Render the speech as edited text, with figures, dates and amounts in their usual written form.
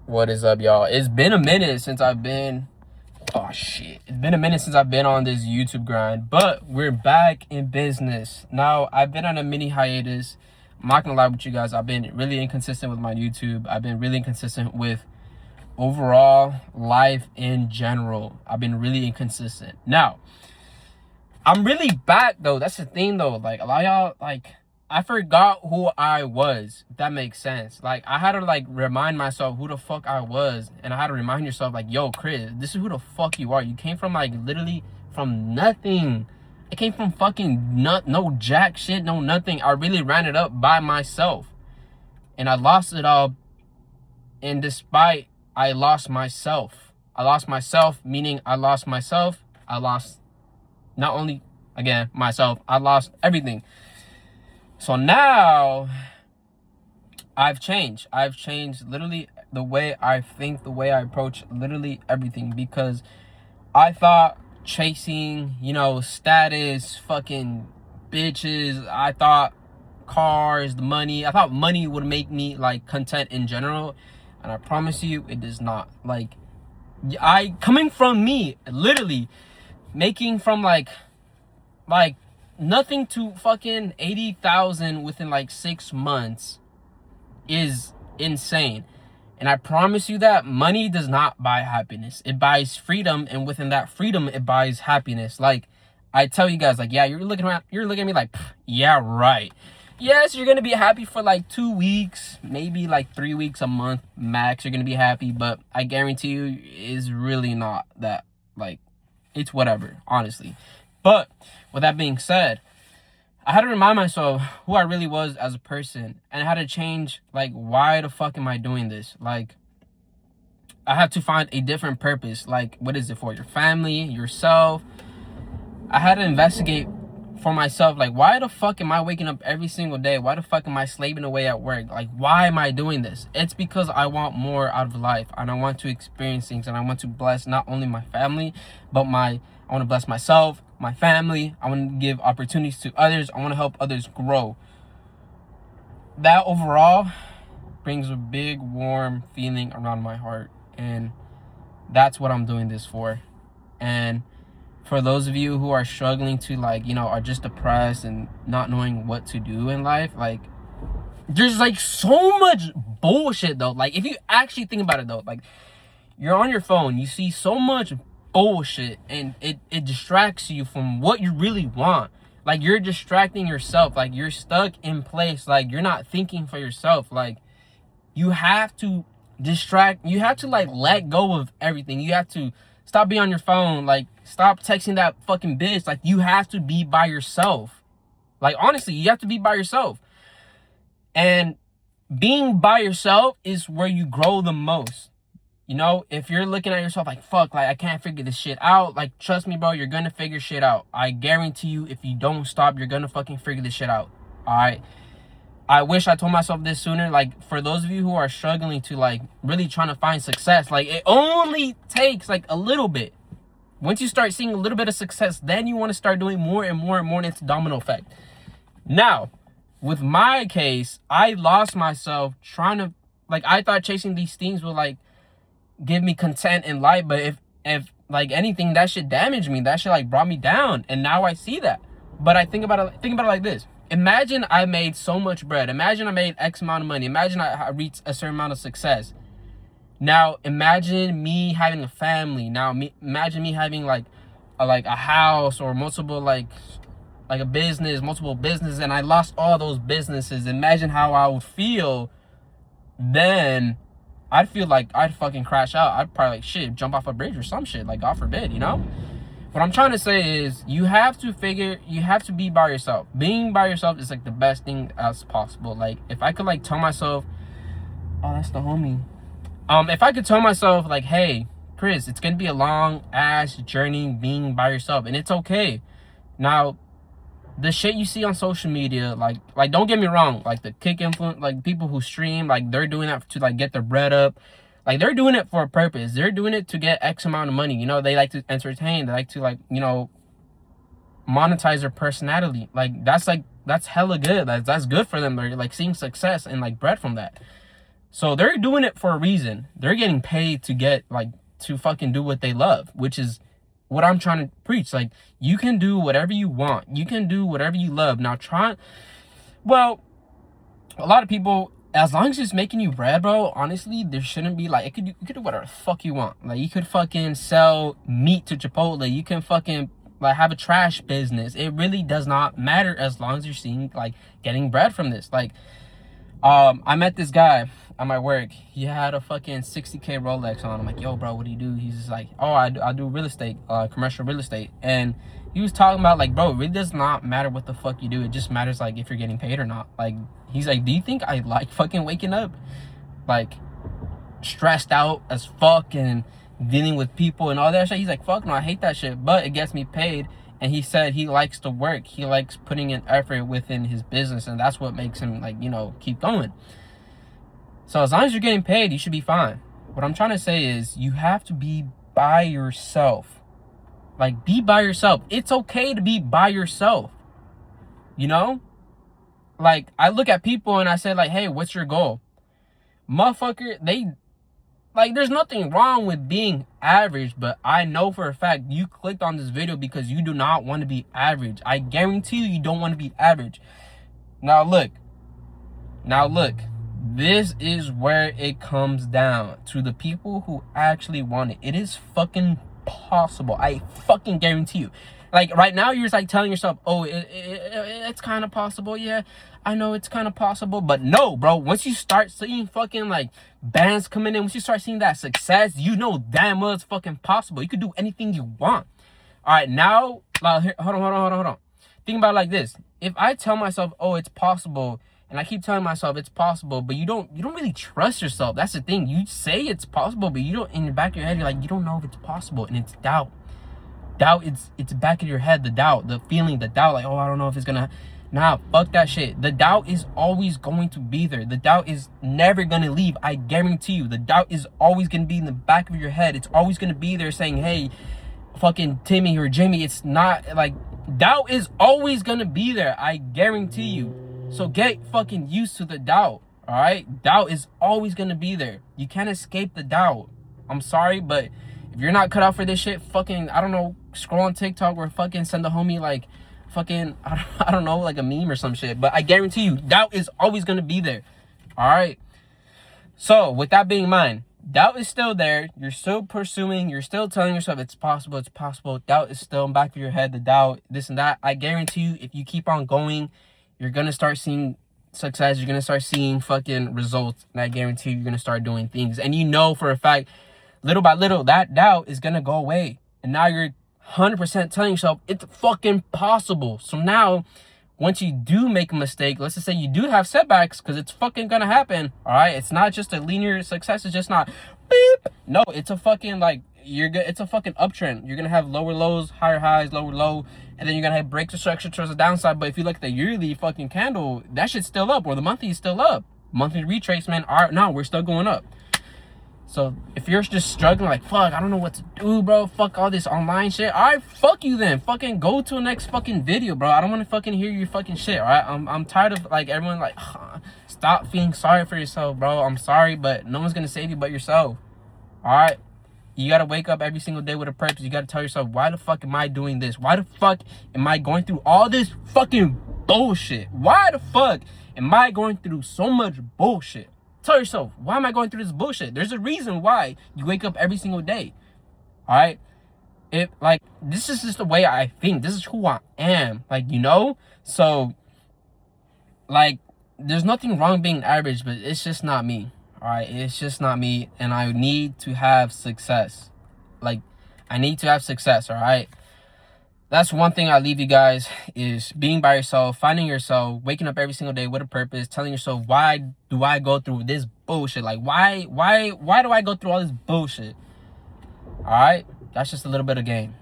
What is up, y'all? It's been a minute since I've been... Oh, shit. It's been a minute since I've been on this YouTube grind, but we're back in business. Now, I've been on a mini hiatus. I'm not gonna lie with you guys. I've been really inconsistent with my YouTube. I've been really inconsistent with overall life in general. I've been really inconsistent. Now, I'm really back, though. That's the thing, though. Like, a lot of y'all, like... I forgot who I was, if that makes sense. Like, I had to, like, remind myself who the fuck I was. And I had to remind yourself, like, yo, Chris, this is who the fuck you are. You came from, like, literally from nothing. I came from fucking no jack shit, no nothing. I really ran it up by myself. And I lost it all. And despite I lost myself, meaning I lost myself. I lost not only, again, myself. I lost everything. So now I've changed literally the way I think, the way I approach literally everything, because I thought chasing, status, fucking bitches, I thought cars, the money, I thought money would make me like content in general. And I promise you it does not. Like, coming from me, literally making from like nothing to fucking 80,000 within like 6 months is insane. And I promise you that money does not buy happiness. It buys freedom, and within that freedom, it buys happiness. Like, I tell you guys, like, yeah, you're looking at me like, yeah, right. Yes, you're gonna be happy for like 2 weeks, maybe like 3 weeks, a month max. You're gonna be happy, but I guarantee you, it's really not that. Like, it's whatever, honestly. But with that being said, I had to remind myself who I really was as a person, and I had to change, like, why the fuck am I doing this? Like, I had to find a different purpose. Like, what is it for? Your family, yourself. I had to investigate for myself, like, why the fuck am I waking up every single day? Why the fuck am I slaving away at work? Like, why am I doing this? It's because I want more out of life, and I want to experience things, and I want to bless not only my family, but I want to bless myself, my family. I want to give opportunities to others. I want to help others grow. That overall brings a big warm feeling around my heart, and that's what I'm doing this for. And for those of you who are struggling to, like, are just depressed and not knowing what to do in life, like, there's like so much bullshit though. Like, if you actually think about it though, like, you're on your phone, you see so much bullshit, and it distracts you from what you really want. Like, you're distracting yourself. Like, you're stuck in place. Like, you're not thinking for yourself. Like, you have to like let go of everything. You have to stop being on your phone. Like, stop texting that fucking bitch. Like, you have to be by yourself. Like, honestly, you have to be by yourself. And being by yourself is where you grow the most. If you're looking at yourself like, fuck, like, I can't figure this shit out, like, trust me, bro, you're gonna figure shit out. I guarantee you, if you don't stop, you're gonna fucking figure this shit out. All right? I wish I told myself this sooner. Like, for those of you who are struggling to, like, really trying to find success, like, it only takes, like, a little bit. Once you start seeing a little bit of success, then you want to start doing more and more and more, and it's a domino effect. Now, with my case, I lost myself trying to, like, I thought chasing these things would, like, give me content in life, but if like anything, that shit damaged me. That shit, like, brought me down, and now I see that. But I think about it like this. Imagine I made so much bread. Imagine I made X amount of money. Imagine I reached a certain amount of success. Now imagine me having a family. Now imagine me having like a house, or multiple like a business, multiple businesses, and I lost all those businesses. Imagine how I would feel then. I'd feel like I'd fucking crash out. I'd probably, like, shit, jump off a bridge or some shit, like, God forbid, What I'm trying to say is, you have to be by yourself. Being by yourself is, like, the best thing as possible. Like, if I could, like, tell myself, oh, that's the homie. If I could tell myself, like, hey, Chris, it's gonna be a long ass journey being by yourself, and it's okay. Now, the shit you see on social media, like, don't get me wrong, like, the kick influence, like, people who stream, like, they're doing that to, like, get their bread up. Like, they're doing it for a purpose. They're doing it to get X amount of money. They like to entertain. They like to, like, monetize their personality. Like, that's hella good. That's good for them. They're, like, seeing success and, like, bread from that. So they're doing it for a reason. They're getting paid to get like to fucking do what they love, which is what I'm trying to preach. Like, you can do whatever you want. You can do whatever you love. Now well, a lot of people, as long as it's making you bread, bro, honestly, there shouldn't be like, you could do whatever the fuck you want. Like, you could fucking sell meat to Chipotle. You can fucking like have a trash business. It really does not matter as long as you're seeing like getting bread from this. Like, I met this guy at my work. He had a fucking 60K Rolex on. I'm like, yo, bro, what do you do? He's just like, oh, I do real estate, commercial real estate. And he was talking about like, bro, it really does not matter what the fuck you do. It just matters like if you're getting paid or not. Like, he's like, do you think I like fucking waking up like stressed out as fuck and dealing with people and all that shit? He's like, fuck no, I hate that shit, but it gets me paid. And he said he likes to work. He likes putting in effort within his business, and that's what makes him like, you know, keep going. So as long as you're getting paid, you should be fine. What I'm trying to say is you have to be by yourself. Like, be by yourself. It's okay to be by yourself. You know? Like, I look at people and I say like, hey, what's your goal? Motherfucker, like, there's nothing wrong with being average, but I know for a fact you clicked on this video because you do not want to be average. I guarantee you don't want to be average. Now look, this is where it comes down to the people who actually want it. It is fucking possible. I fucking guarantee you. Like, right now, you're just like telling yourself, oh, it's kind of possible. Yeah, I know it's kind of possible. But no, bro, once you start seeing fucking like bands coming in, once you start seeing that success, you know damn well it's fucking possible. You could do anything you want. All right, now, hold on. Think about it like this. If I tell myself, oh, it's possible, and I keep telling myself it's possible, but you don't really trust yourself. That's the thing. You say it's possible, but you don't, in the back of your head, you're like, you don't know if it's possible, and it's doubt. Doubt, it's back in your head, the doubt, the feeling, the doubt, like, oh, I don't know if it's gonna. Nah, fuck that shit. The doubt is always going to be there. The doubt is never gonna leave. I guarantee you. The doubt is always gonna be in the back of your head. It's always gonna be there saying, hey, fucking Timmy or Jimmy, it's not like, doubt is always gonna be there. I guarantee you. So get fucking used to the doubt. All right, doubt is always gonna be there. You can't escape the doubt. I'm sorry, but if you're not cut out for this shit, fucking, I don't know, scroll on TikTok or fucking send a homie like fucking, I don't know, like a meme or some shit. But I guarantee you, doubt is always gonna be there. All right. So with that being in mind, doubt is still there. You're still pursuing. You're still telling yourself it's possible. It's possible. Doubt is still in the back of your head. The doubt, this and that. I guarantee you, if you keep on going, you're gonna start seeing success. You're gonna start seeing fucking results. And I guarantee you're gonna start doing things. And you know for a fact, little by little, that doubt is gonna go away. And now you're 100% telling yourself it's fucking possible. So now, once you do make a mistake, let's just say you do have setbacks, because it's fucking gonna happen. All right, it's not just a linear success. It's just not beep. No, it's a fucking like it's a fucking uptrend. You're gonna have lower lows, higher highs, lower low, and then you're gonna have breaks of structure towards the downside. But if you look at the yearly fucking candle, that shit's still up, or the monthly is still up. Monthly retracement, all right, no, we're still going up. So if you're just struggling, like, fuck, I don't know what to do, bro. Fuck all this online shit. All right, fuck you then. Fucking go to the next fucking video, bro. I don't want to fucking hear your fucking shit, all right? I'm tired of, like, everyone, like, stop feeling sorry for yourself, bro. I'm sorry, but no one's going to save you but yourself, all right? You got to wake up every single day with a purpose. You got to tell yourself, why the fuck am I doing this? Why the fuck am I going through all this fucking bullshit? Why the fuck am I going through so much bullshit? Tell yourself, why am I going through this bullshit? There's a reason why you wake up every single day. All right? Like, this is just the way I think. This is who I am. Like, you know? So, like, there's nothing wrong being average, but it's just not me. All right? It's just not me. And I need to have success. Like, I need to have success. All right? That's one thing I leave you guys, is being by yourself, finding yourself, waking up every single day with a purpose, telling yourself, why do I go through this bullshit? Like, why do I go through all this bullshit? All right? That's just a little bit of game.